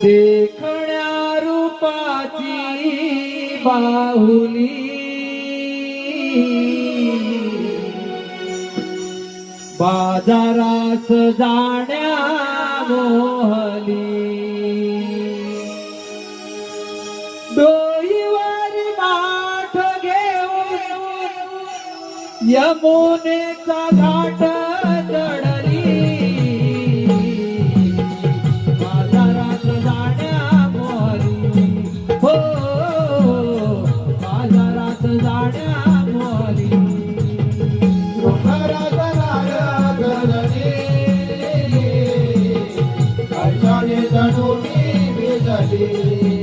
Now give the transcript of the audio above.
देखण्या रूपाची बाहुली बाजारास जाण्या मोहली डोईवर माठ घेऊन यमुनेचा घाट चढली बाजारात जाण्या मोहली हो बाजारात जाण्या मोहली जणू मी भिजली